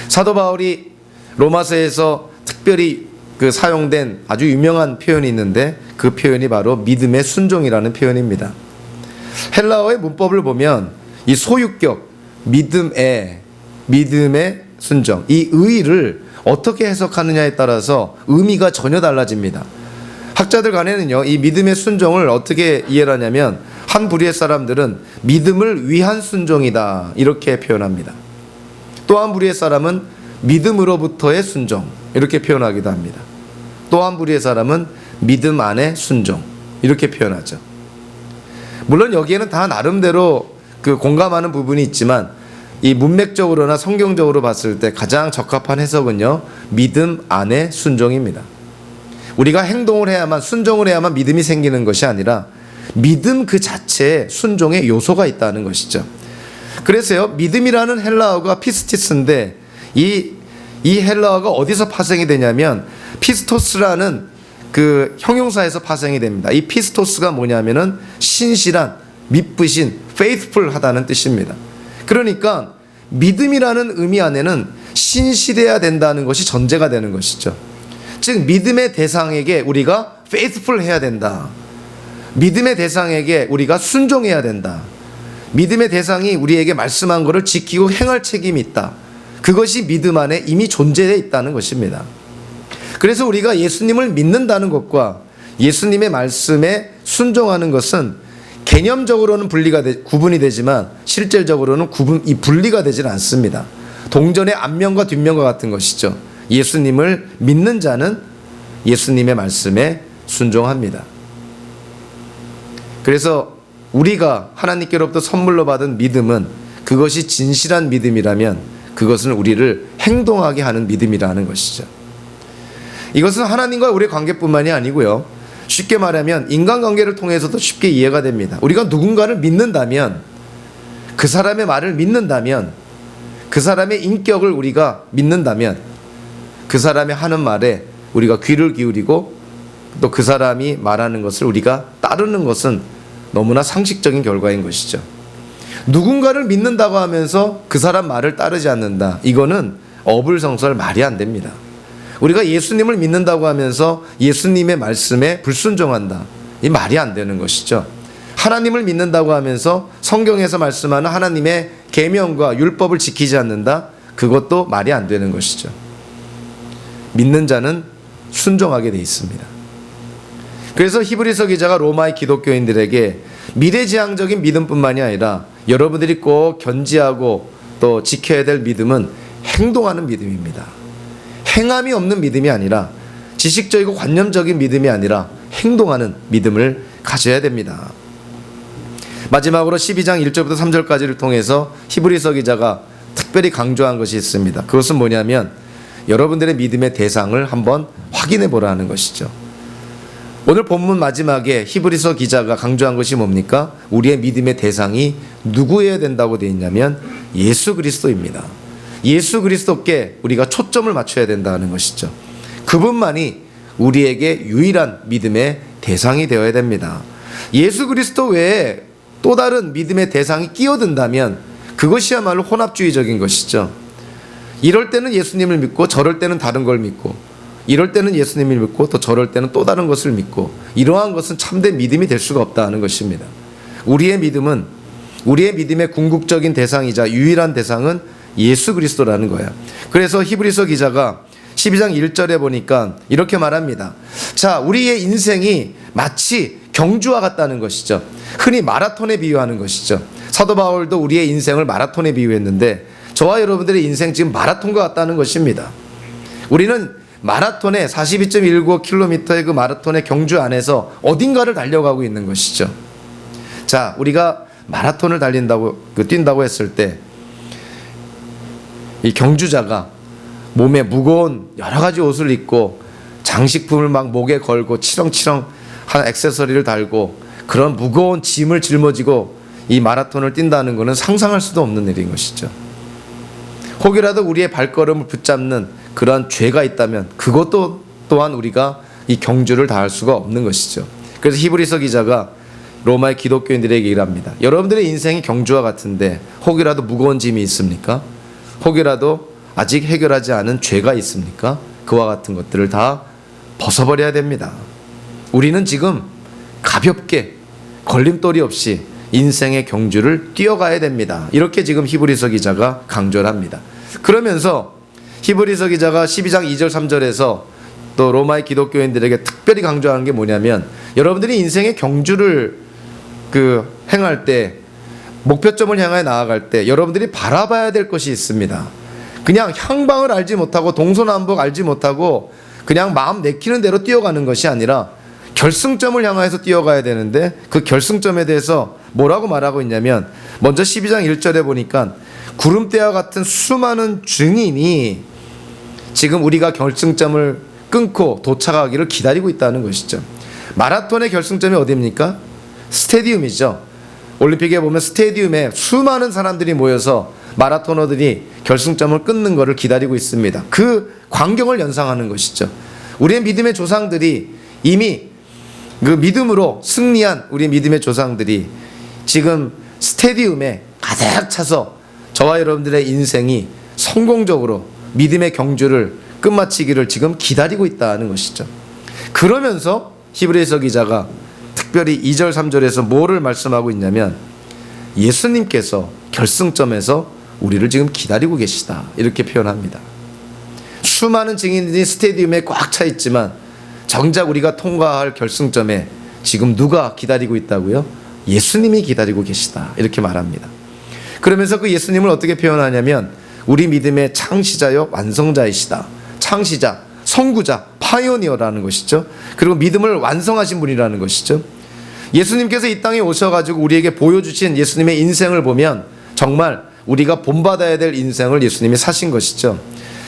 사도 바울이 로마서에서 특별히 사용된 아주 유명한 표현이 있는데 그 표현이 바로 믿음의 순종이라는 표현입니다. 헬라어의 문법을 보면 이 소유격 믿음의 순종, 이 의를 어떻게 해석하느냐에 따라서 의미가 전혀 달라집니다. 학자들 간에는요, 이 믿음의 순종을 어떻게 이해를 하냐면 한 부류의 사람들은 믿음을 위한 순종이다 이렇게 표현합니다. 또 한 부류의 사람은 믿음으로부터의 순종 이렇게 표현하기도 합니다. 또 한 부류의 사람은 믿음 안의 순종 이렇게 표현하죠. 물론 여기에는 다 나름대로 공감하는 부분이 있지만 이 문맥적으로나 성경적으로 봤을 때 가장 적합한 해석은요, 믿음 안의 순종입니다. 우리가 행동을 해야만, 순종을 해야만 믿음이 생기는 것이 아니라 믿음 그 자체에 순종의 요소가 있다는 것이죠. 그래서요, 믿음이라는 헬라어가 피스티스인데 이 헬라어가 어디서 파생이 되냐면 피스토스라는 그 형용사에서 파생이 됩니다. 이 피스토스가 뭐냐면은 신실한, 믿으신, faithful하다는 뜻입니다. 그러니까 믿음이라는 의미 안에는 신실해야 된다는 것이 전제가 되는 것이죠. 즉 믿음의 대상에게 우리가 faithful 해야 된다. 믿음의 대상에게 우리가 순종해야 된다. 믿음의 대상이 우리에게 말씀한 것을 지키고 행할 책임이 있다. 그것이 믿음 안에 이미 존재해 있다는 것입니다. 그래서 우리가 예수님을 믿는다는 것과 예수님의 말씀에 순종하는 것은 개념적으로는 구분이 되지만 실질적으로는 분리가 되질 않습니다. 동전의 앞면과 뒷면과 같은 것이죠. 예수님을 믿는 자는 예수님의 말씀에 순종합니다. 그래서 우리가 하나님께로부터 선물로 받은 믿음은 그것이 진실한 믿음이라면 그것은 우리를 행동하게 하는 믿음이라는 것이죠. 이것은 하나님과 우리의 관계뿐만이 아니고요, 쉽게 말하면 인간관계를 통해서도 쉽게 이해가 됩니다. 우리가 누군가를 믿는다면, 그 사람의 말을 믿는다면, 그 사람의 인격을 우리가 믿는다면 그 사람이 하는 말에 우리가 귀를 기울이고 또 그 사람이 말하는 것을 우리가 따르는 것은 너무나 상식적인 결과인 것이죠. 누군가를 믿는다고 하면서 그 사람 말을 따르지 않는다, 이거는 어불성설, 말이 안 됩니다. 우리가 예수님을 믿는다고 하면서 예수님의 말씀에 불순종한다, 이 말이 안 되는 것이죠. 하나님을 믿는다고 하면서 성경에서 말씀하는 하나님의 계명과 율법을 지키지 않는다, 그것도 말이 안 되는 것이죠. 믿는 자는 순종하게 돼 있습니다. 그래서 히브리서 기자가 로마의 기독교인들에게 미래지향적인 믿음뿐만이 아니라 여러분들이 꼭 견지하고 또 지켜야 될 믿음은 행동하는 믿음입니다. 행함이 없는 믿음이 아니라, 지식적이고 관념적인 믿음이 아니라 행동하는 믿음을 가져야 됩니다. 마지막으로 12장 1절부터 3절까지를 통해서 히브리서 기자가 특별히 강조한 것이 있습니다. 그것은 뭐냐면 여러분들의 믿음의 대상을 한번 확인해 보라는 것이죠. 오늘 본문 마지막에 히브리서 기자가 강조한 것이 뭡니까? 우리의 믿음의 대상이 누구여야 된다고 되어 있냐면 예수 그리스도입니다. 예수 그리스도께 우리가 초점을 맞춰야 된다는 것이죠. 그분만이 우리에게 유일한 믿음의 대상이 되어야 됩니다. 예수 그리스도 외에 또 다른 믿음의 대상이 끼어든다면 그것이야말로 혼합주의적인 것이죠. 이럴 때는 예수님을 믿고 저럴 때는 다른 걸 믿고, 이럴 때는 예수님을 믿고 또 저럴 때는 또 다른 것을 믿고, 이러한 것은 참된 믿음이 될 수가 없다는 것입니다. 우리의 믿음은, 우리의 믿음의 궁극적인 대상이자 유일한 대상은 예수 그리스도라는 거예요. 그래서 히브리서 기자가 12장 1절에 보니까 이렇게 말합니다. 자, 우리의 인생이 마치 경주와 같다는 것이죠. 흔히 마라톤에 비유하는 것이죠. 사도 바울도 우리의 인생을 마라톤에 비유했는데 저와 여러분들의 인생 지금 마라톤과 같다는 것입니다. 우리는 마라톤의 42.195km의 그 마라톤의 경주 안에서 어딘가를 달려가고 있는 것이죠. 자, 우리가 마라톤을 뛴다고 했을 때 이 경주자가 몸에 무거운 여러 가지 옷을 입고 장식품을 막 목에 걸고 치렁치렁 한 액세서리를 달고 그런 무거운 짐을 짊어지고 이 마라톤을 뛴다는 것은 상상할 수도 없는 일인 것이죠. 혹이라도 우리의 발걸음을 붙잡는 그러한 죄가 있다면 그것도 또한 우리가 이 경주를 다할 수가 없는 것이죠. 그래서 히브리서 기자가 로마의 기독교인들에게 일합니다. 여러분들의 인생이 경주와 같은데 혹이라도 무거운 짐이 있습니까? 혹이라도 아직 해결하지 않은 죄가 있습니까? 그와 같은 것들을 다 벗어버려야 됩니다. 우리는 지금 가볍게 걸림돌이 없이 인생의 경주를 뛰어가야 됩니다. 이렇게 지금 히브리서 기자가 강조를 합니다. 그러면서 히브리서 기자가 12장 2절 3절에서 또 로마의 기독교인들에게 특별히 강조하는 게 뭐냐면 여러분들이 인생의 경주를 행할 때 목표점을 향해 나아갈 때 여러분들이 바라봐야 될 것이 있습니다. 그냥 향방을 알지 못하고 동서남북 알지 못하고 그냥 마음 내키는 대로 뛰어가는 것이 아니라 결승점을 향해서 뛰어가야 되는데 그 결승점에 대해서 뭐라고 말하고 있냐면 먼저 12장 1절에 보니까 구름대와 같은 수많은 증인이 지금 우리가 결승점을 끊고 도착하기를 기다리고 있다는 것이죠. 마라톤의 결승점이 어디입니까? 스테디움이죠. 올림픽에 보면 스테디움에 수많은 사람들이 모여서 마라토너들이 결승점을 끊는 것을 기다리고 있습니다. 그 광경을 연상하는 것이죠. 우리의 믿음의 조상들이 이미 그 믿음으로 승리한 우리 믿음의 조상들이 지금 스테디움에 가득 차서 저와 여러분들의 인생이 성공적으로 믿음의 경주를 끝마치기를 지금 기다리고 있다는 것이죠. 그러면서 히브리서 기자가 특별히 2절 3절에서 뭐를 말씀하고 있냐면 예수님께서 결승점에서 우리를 지금 기다리고 계시다 이렇게 표현합니다. 수많은 증인들이 스테디움에 꽉 차 있지만 정작 우리가 통과할 결승점에 지금 누가 기다리고 있다고요? 예수님이 기다리고 계시다 이렇게 말합니다. 그러면서 그 예수님을 어떻게 표현하냐면 우리 믿음의 창시자요 완성자이시다. 창시자, 선구자, 파이오니어라는 것이죠. 그리고 믿음을 완성하신 분이라는 것이죠. 예수님께서 이 땅에 오셔가지고 우리에게 보여주신 예수님의 인생을 보면 정말 우리가 본받아야 될 인생을 예수님이 사신 것이죠.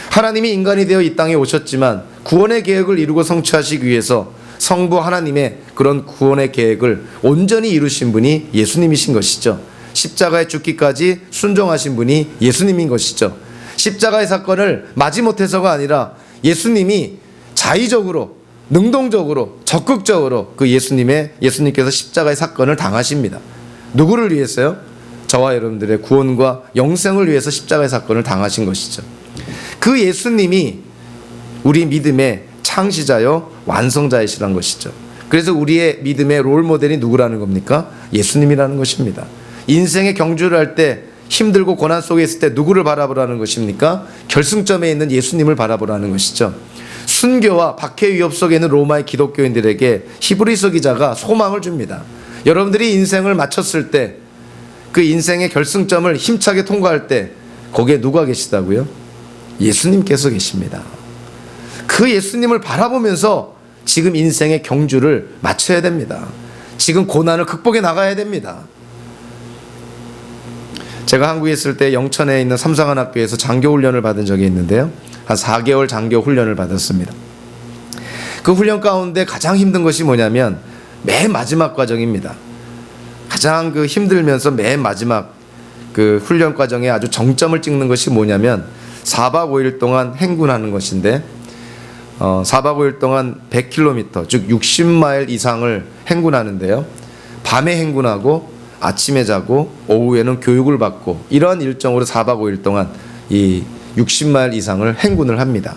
하나님이 인간이 되어 이 땅에 오셨지만 구원의 계획을 이루고 성취하시기 위해서 성부 하나님의 그런 구원의 계획을 온전히 이루신 분이 예수님이신 것이죠. 십자가에 죽기까지 순종하신 분이 예수님인 것이죠. 십자가의 사건을 마지못해서가 아니라 예수님이 자의적으로 능동적으로 적극적으로 그 예수님께서 십자가의 사건을 당하십니다. 누구를 위해서요? 저와 여러분들의 구원과 영생을 위해서 십자가의 사건을 당하신 것이죠. 그 예수님이 우리 믿음의 창시자요 완성자이시란 것이죠. 그래서 우리의 믿음의 롤모델이 누구라는 겁니까? 예수님이라는 것입니다. 인생의 경주를 할 때 힘들고 고난 속에 있을 때 누구를 바라보라는 것입니까? 결승점에 있는 예수님을 바라보라는 것이죠. 순교와 박해 위협 속에 있는 로마의 기독교인들에게 히브리서 기자가 소망을 줍니다. 여러분들이 인생을 마쳤을 때 그 인생의 결승점을 힘차게 통과할 때 거기에 누가 계시다고요? 예수님께서 계십니다. 그 예수님을 바라보면서 지금 인생의 경주를 마쳐야 됩니다. 지금 고난을 극복해 나가야 됩니다. 제가 한국에 있을 때 영천에 있는 삼성한학교에서 장교 훈련을 받은 적이 있는데요. 한 4개월 장교 훈련을 받았습니다. 그 훈련 가운데 가장 힘든 것이 뭐냐면 맨 마지막 과정입니다. 가장 그 힘들면서 맨 마지막 그 훈련 과정에 아주 정점을 찍는 것이 뭐냐면 4박 5일 동안 행군하는 것인데 4박 5일 동안 100km 즉 60마일 이상을 행군하는데요. 밤에 행군하고 아침에 자고 오후에는 교육을 받고 이러한 일정으로 4박 5일 동안 이 60마일 이상을 행군을 합니다.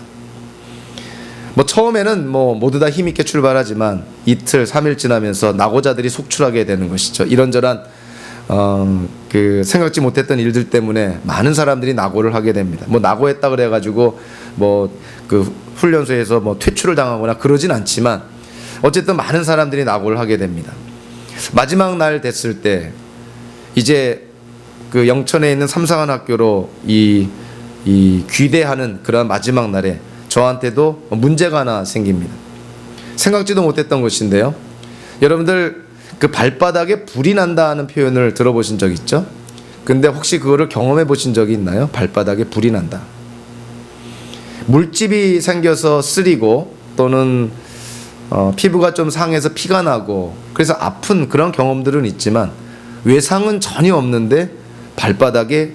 뭐 처음에는 뭐 모두 다 힘있게 출발하지만 이틀 3일 지나면서 낙오자들이 속출하게 되는 것이죠. 이런저런 그 생각지 못했던 일들 때문에 많은 사람들이 낙오를 하게 됩니다. 뭐 낙오했다 그래가지고 뭐 그 훈련소에서 뭐 퇴출을 당하거나 그러진 않지만 어쨌든 많은 사람들이 낙오를 하게 됩니다. 마지막 날 됐을 때 이제 그 영천에 있는 삼상한학교로 이 귀대하는 그런 마지막 날에 저한테도 문제가 하나 생깁니다. 생각지도 못했던 것인데요. 여러분들 그 발바닥에 불이 난다는 표현을 들어보신 적 있죠? 근데 혹시 그거를 경험해 보신 적이 있나요? 발바닥에 불이 난다. 물집이 생겨서 쓰리고 또는 피부가 좀 상해서 피가 나고 그래서 아픈 그런 경험들은 있지만 외상은 전혀 없는데 발바닥에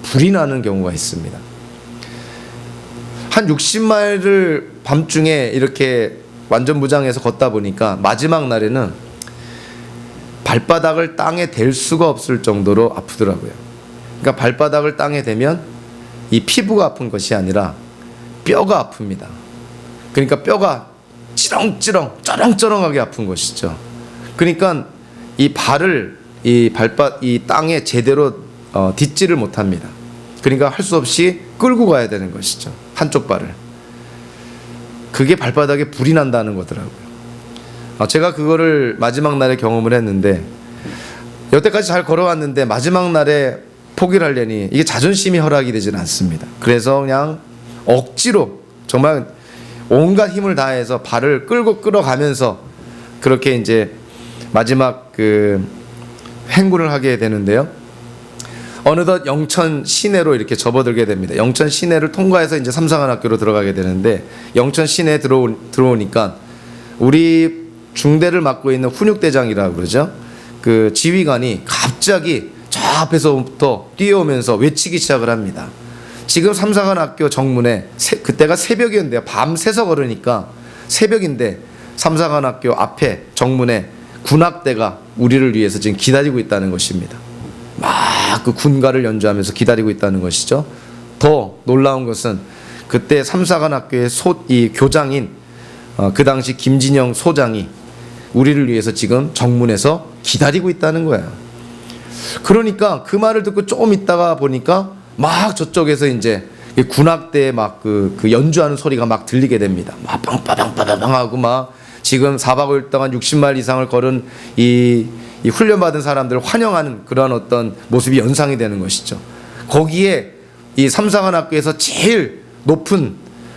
불이 나는 경우가 있습니다. 한 60마일을 밤중에 이렇게 완전 무장해서 걷다 보니까 마지막 날에는 발바닥을 땅에 댈 수가 없을 정도로 아프더라고요. 그러니까 발바닥을 땅에 대면 이 피부가 아픈 것이 아니라 뼈가 아픕니다. 그러니까 뼈가 찌렁찌렁 쩌렁쩌렁하게 아픈 것이죠. 그러니까 이 발을 이 땅에 제대로 딛지를 못합니다. 그러니까 할 수 없이 끌고 가야 되는 것이죠. 한쪽 발을. 그게 발바닥에 불이 난다는 거더라고요. 제가 그거를 마지막 날에 경험을 했는데 여태까지 잘 걸어왔는데 마지막 날에 포기를 하려니 이게 자존심이 허락이 되지는 않습니다. 그래서 그냥 억지로 정말 온갖 힘을 다해서 발을 끌어가면서 그렇게 이제 마지막 그 행군을 하게 되는데요. 어느덧 영천 시내로 이렇게 접어들게 됩니다. 영천 시내를 통과해서 이제 삼상한학교로 들어가게 되는데 영천 시내에 들어오니까 우리 중대를 맡고 있는 훈육대장이라고 그러죠. 그 지휘관이 갑자기 저 앞에서부터 뛰어오면서 외치기 시작을 합니다. 지금 삼상한학교 정문에 그때가 새벽이었는데요. 밤 새서 걸으니까 새벽인데 삼상한학교 앞에 정문에 군악대가 우리를 위해서 지금 기다리고 있다는 것입니다. 막 그 군가를 연주하면서 기다리고 있다는 것이죠. 더 놀라운 것은 그때 삼상한학교의 이 교장인 그 당시 김진영 소장이 우리를 위해서 지금 정문에서 기다리고 있다는 거예요. 그러니까 그 말을 듣고 조금 있다가 보니까 막 저쪽에서 이제 군악대에 막 그 연주하는 소리가 막 들리게 됩니다. 막 빵빵빵빵빵 하고 막 지금 4박 5일 동안 60마일 이상을 걸은 이 훈련받은 사람들을 환영하는 그런 어떤 모습이 연상이 되는 것이죠. 거기에 이 삼상한학교에서 제일 높은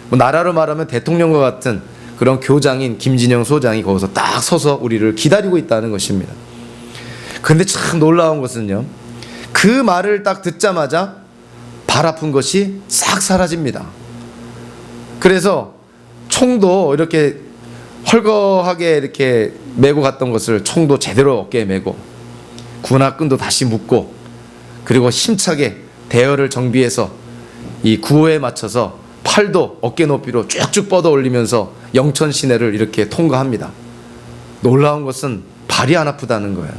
뭐 나라로 말하면 대통령과 같은 그런 교장인 김진영 소장이 거기서 딱 서서 우리를 기다리고 있다는 것입니다. 근데 참 놀라운 것은요. 그 말을 딱 듣자마자 발 아픈 것이 싹 사라집니다. 그래서 총도 이렇게 헐거하게 이렇게 메고 갔던 것을 총도 제대로 어깨에 메고 군화끈도 다시 묶고 그리고 힘차게 대열을 정비해서 이 구호에 맞춰서 팔도 어깨 높이로 쭉쭉 뻗어 올리면서 영천 시내를 이렇게 통과합니다. 놀라운 것은 발이 안 아프다는 거예요.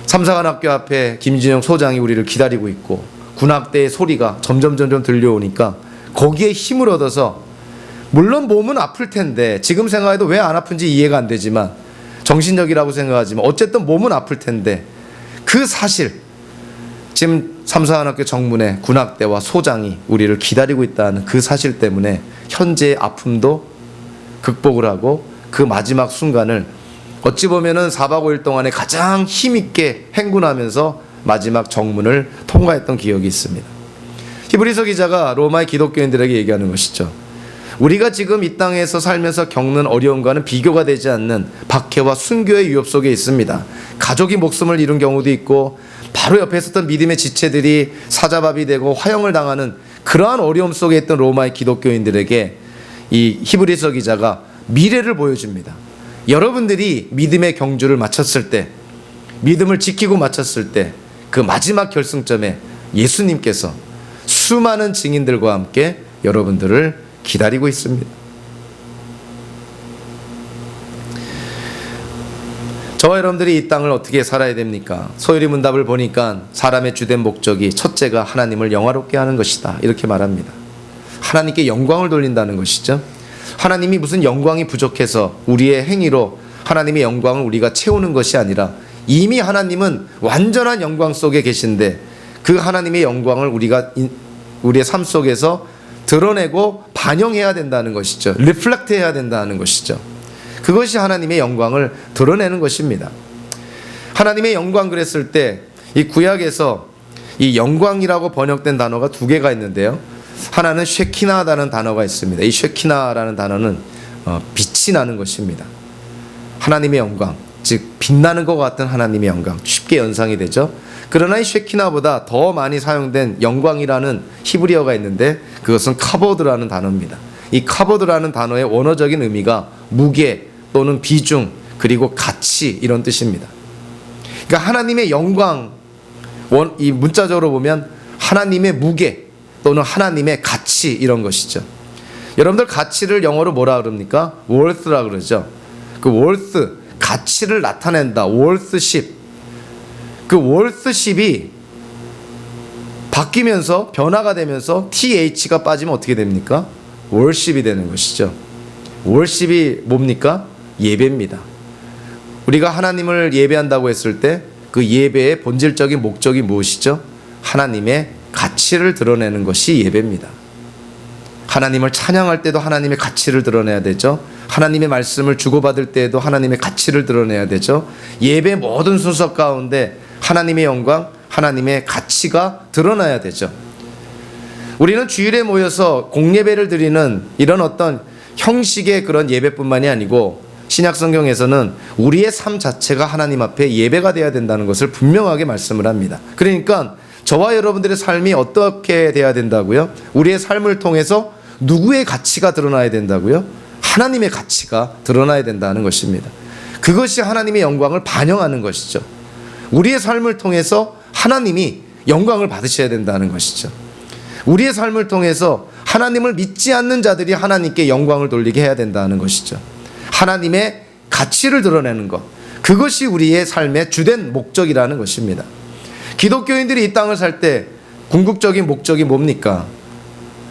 삼상한학교 앞에 김진영 소장이 우리를 기다리고 있고 군악대의 소리가 점점 들려오니까 거기에 힘을 얻어서 물론 몸은 아플 텐데 지금 생각해도 왜 안 아픈지 이해가 안 되지만 정신력이라고 생각하지만 어쨌든 몸은 아플 텐데 그 사실 지금 삼상한학교 정문에 군악대와 소장이 우리를 기다리고 있다는 그 사실 때문에 현재의 아픔도 극복을 하고 그 마지막 순간을 어찌 보면은 4박 5일 동안에 가장 힘있게 행군하면서 마지막 정문을 통과했던 기억이 있습니다. 히브리서 기자가 로마의 기독교인들에게 얘기하는 것이죠. 우리가 지금 이 땅에서 살면서 겪는 어려움과는 비교가 되지 않는 박해와 순교의 위협 속에 있습니다. 가족이 목숨을 잃은 경우도 있고 바로 옆에 있었던 믿음의 지체들이 사자밥이 되고 화형을 당하는 그러한 어려움 속에 있던 로마의 기독교인들에게 이 히브리서 기자가 미래를 보여줍니다. 여러분들이 믿음의 경주를 마쳤을 때, 믿음을 지키고 마쳤을 때 그 마지막 결승점에 예수님께서 수많은 증인들과 함께 여러분들을 기다리고 있습니다. 저와 여러분들이 이 땅을 어떻게 살아야 됩니까? 소요리 문답을 보니까 사람의 주된 목적이 첫째가 하나님을 영화롭게 하는 것이다, 이렇게 말합니다. 하나님께 영광을 돌린다는 것이죠. 하나님이 무슨 영광이 부족해서 우리의 행위로 하나님의 영광을 우리가 채우는 것이 아니라 이미 하나님은 완전한 영광 속에 계신데 그 하나님의 영광을 우리가 우리의 삶 속에서 드러내고 반영해야 된다는 것이죠. 리플렉트 해야 된다는 것이죠. 그것이 하나님의 영광을 드러내는 것입니다. 하나님의 영광 그랬을 때 이 구약에서 이 영광이라고 번역된 단어가 두 개가 있는데요. 하나는 쉐키나라는 단어가 있습니다. 이 쉐키나라는 단어는 빛이 나는 것입니다. 하나님의 영광, 즉 빛나는 것 같은 하나님의 영광, 쉽게 연상이 되죠. 그러나 이 쉐키나보다 더 많이 사용된 영광이라는 히브리어가 있는데 그것은 카보드라는 단어입니다. 이 카보드라는 단어의 원어적인 의미가 무게 또는 비중 그리고 가치, 이런 뜻입니다. 그러니까 하나님의 영광, 이 문자적으로 보면 하나님의 무게 또는 하나님의 가치, 이런 것이죠. 여러분들 가치를 영어로 뭐라 그럽니까? worth라 그러죠. 그 worth, 가치를 나타낸다, worthship. 그 worthship이 바뀌면서 변화가 되면서 th가 빠지면 어떻게 됩니까? worship이 되는 것이죠. worship이 뭡니까? 예배입니다. 우리가 하나님을 예배한다고 했을 때 그 예배의 본질적인 목적이 무엇이죠? 하나님의 가치를 드러내는 것이 예배입니다. 하나님을 찬양할 때도 하나님의 가치를 드러내야 되죠. 하나님의 말씀을 주고받을 때에도 하나님의 가치를 드러내야 되죠. 예배 모든 순서 가운데 하나님의 영광, 하나님의 가치가 드러나야 되죠. 우리는 주일에 모여서 공예배를 드리는 이런 어떤 형식의 그런 예배뿐만이 아니고 신약 성경에서는 우리의 삶 자체가 하나님 앞에 예배가 되어야 된다는 것을 분명하게 말씀을 합니다. 그러니까 저와 여러분들의 삶이 어떻게 돼야 된다고요? 우리의 삶을 통해서 누구의 가치가 드러나야 된다고요? 하나님의 가치가 드러나야 된다는 것입니다. 그것이 하나님의 영광을 반영하는 것이죠. 우리의 삶을 통해서 하나님이 영광을 받으셔야 된다는 것이죠. 우리의 삶을 통해서 하나님을 믿지 않는 자들이 하나님께 영광을 돌리게 해야 된다는 것이죠. 하나님의 가치를 드러내는 것, 그것이 우리의 삶의 주된 목적이라는 것입니다. 기독교인들이 이 땅을 살 때 궁극적인 목적이 뭡니까?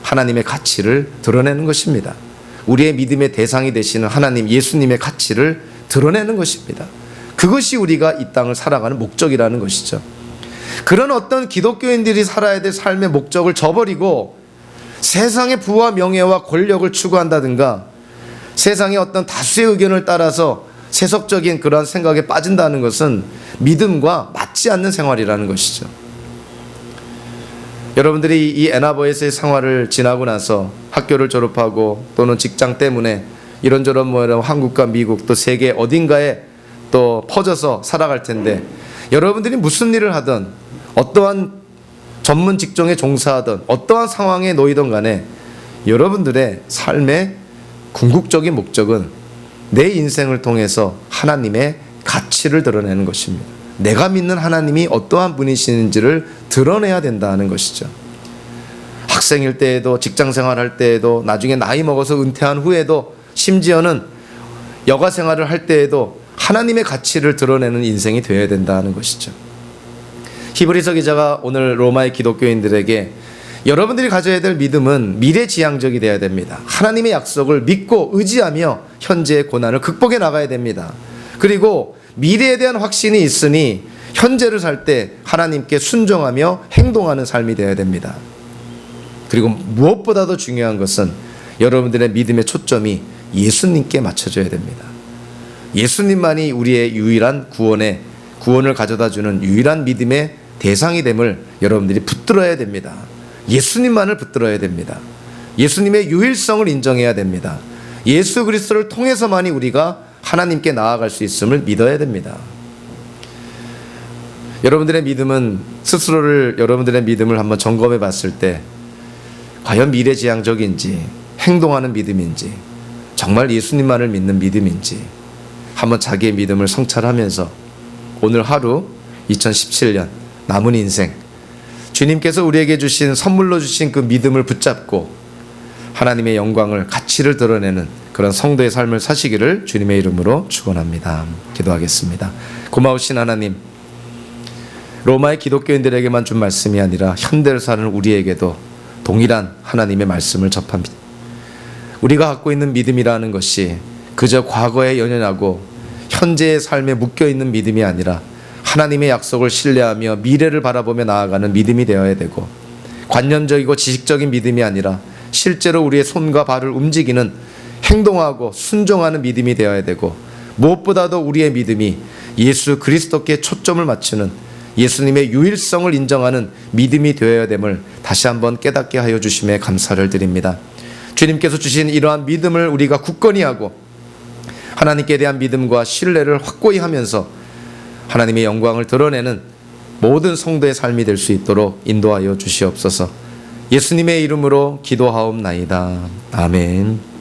하나님의 가치를 드러내는 것입니다. 우리의 믿음의 대상이 되시는 하나님 예수님의 가치를 드러내는 것입니다. 그것이 우리가 이 땅을 살아가는 목적이라는 것이죠. 그런 어떤 기독교인들이 살아야 될 삶의 목적을 저버리고 세상의 부와 명예와 권력을 추구한다든가 세상의 어떤 다수의 의견을 따라서 세속적인 그런 생각에 빠진다는 것은 믿음과 맞지 않는 생활이라는 것이죠. 여러분들이 이 에나버에서의 생활을 지나고 나서 학교를 졸업하고 또는 직장 때문에 이런저런 한국과 미국 또 세계 어딘가에 또 퍼져서 살아갈 텐데 여러분들이 무슨 일을 하든 어떠한 전문 직종에 종사하든 어떠한 상황에 놓이든 간에 여러분들의 삶의 궁극적인 목적은 내 인생을 통해서 하나님의 가치를 드러내는 것입니다. 내가 믿는 하나님이 어떠한 분이시는지를 드러내야 된다는 것이죠. 학생일 때에도 직장생활할 때에도 나중에 나이 먹어서 은퇴한 후에도 심지어는 여가 생활을 할 때에도 하나님의 가치를 드러내는 인생이 되어야 된다는 것이죠. 히브리서 기자가 오늘 로마의 기독교인들에게 여러분들이 가져야 될 믿음은 미래지향적이 되어야 됩니다. 하나님의 약속을 믿고 의지하며 현재의 고난을 극복해 나가야 됩니다. 그리고 미래에 대한 확신이 있으니 현재를 살 때 하나님께 순종하며 행동하는 삶이 되어야 됩니다. 그리고 무엇보다도 중요한 것은 여러분들의 믿음의 초점이 예수님께 맞춰져야 됩니다. 예수님만이 우리의 유일한 구원을 가져다주는 유일한 믿음의 대상이 됨을 여러분들이 붙들어야 됩니다. 예수님만을 붙들어야 됩니다. 예수님의 유일성을 인정해야 됩니다. 예수 그리스도를 통해서만이 우리가 하나님께 나아갈 수 있음을 믿어야 됩니다. 여러분들의 믿음은 여러분들의 믿음을 한번 점검해 봤을 때 과연 미래지향적인지 행동하는 믿음인지 정말 예수님만을 믿는 믿음인지 한번 자기의 믿음을 성찰하면서 오늘 하루 2017년 남은 인생 주님께서 우리에게 주신 선물로 주신 그 믿음을 붙잡고 하나님의 영광을 가치를 드러내는 그런 성도의 삶을 사시기를 주님의 이름으로 축원합니다. 기도하겠습니다. 고마우신 하나님, 로마의 기독교인들에게만 준 말씀이 아니라 현대를 사는 우리에게도 동일한 하나님의 말씀을 접합니다. 우리가 갖고 있는 믿음이라는 것이 그저 과거에 연연하고 현재의 삶에 묶여있는 믿음이 아니라 하나님의 약속을 신뢰하며 미래를 바라보며 나아가는 믿음이 되어야 되고, 관념적이고 지식적인 믿음이 아니라 실제로 우리의 손과 발을 움직이는 행동하고 순종하는 믿음이 되어야 되고, 무엇보다도 우리의 믿음이 예수 그리스도께 초점을 맞추는 예수님의 유일성을 인정하는 믿음이 되어야 됨을 다시 한번 깨닫게 하여 주심에 감사를 드립니다. 주님께서 주신 이러한 믿음을 우리가 굳건히 하고 하나님께 대한 믿음과 신뢰를 확고히 하면서 하나님의 영광을 드러내는 모든 성도의 삶이 될 수 있도록 인도하여 주시옵소서. 예수님의 이름으로 기도하옵나이다. 아멘.